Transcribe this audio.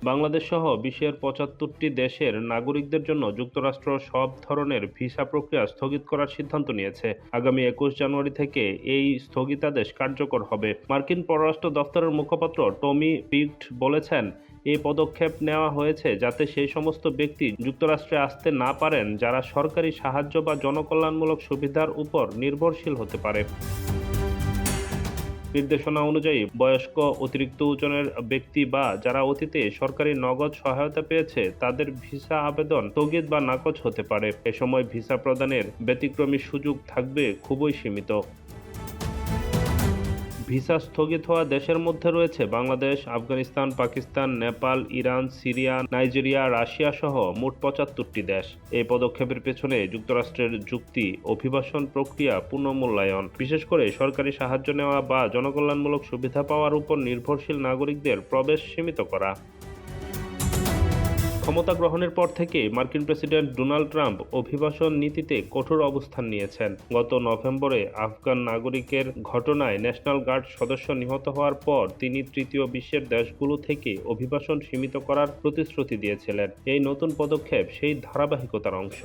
বাংলাদেশ সহ বিশ্বের ৭৫টি দেশের নাগরিকদের জন্য যুক্তরাষ্ট্র সব ধরনের ভিসা প্রক্রিয়া স্থগিত করার সিদ্ধান্ত নিয়েছে। আগামী ২১ জানুয়ারি থেকে এই স্থগিতাদেশ কার্যকর হবে। মার্কিন পররাষ্ট্র দফতরের মুখপাত্র টমি পিগট বলেছেন, এই পদক্ষেপ নেওয়া হয়েছে যাতে সেই সমস্ত ব্যক্তি যুক্তরাষ্ট্রে আসতে না পারেন যারা সরকারি সাহায্য বা জনকল্যাণমূলক সুবিধার উপর নির্ভরশীল হতে পারে। নির্দেশনা অনুযায়ী বয়স্ক, অতিরিক্ত ওজনের ব্যক্তি বা যারা অতীতে সরকারি নগদ সহায়তা পেয়েছে তাদের ভিসা আবেদন স্থগিত বা নাকচ হতে পারে। এ সময় ভিসা প্রদানের ব্যতিক্রমী সুযোগ থাকবে খুবই সীমিত। ভিসা স্থগিত হওয়া দেশের মধ্যে রয়েছে Bangladesh, Afghanistan, Pakistan, Nepal, Iran, Syria, Nigeria, Russia সহ মোট ৭৫টি দেশ। এই পদক্ষেপের পেছনে যুক্তরাষ্ট্রের যুক্তি, অভিবাসন প্রক্রিয়া পুনর্মূল্যায়ন, বিশেষ করে সরকারি সাহায্য নেওয়া বা জনকল্যাণমূলক সুবিধা পাওয়ার উপর নির্ভরশীল নাগরিকদের প্রবেশ সীমিত করা। ক্ষমতা গ্রহণের পর থেকে মার্কিন প্রেসিডেন্ট ডোনাল্ড ট্রাম্প অভিবাসন নীতিতে কঠোর অবস্থান নিয়েছেন। গত নভেম্বরে আফগান নাগরিকের ঘটনায় ন্যাশনাল গার্ড সদস্য নিহত হওয়ার পর তিনি তৃতীয় বিশ্বের দেশগুলো থেকে অভিবাসন সীমিত করার প্রতিশ্রুতি দিয়েছিলেন। এই নতুন পদক্ষেপ সেই ধারাবাহিকতার অংশ।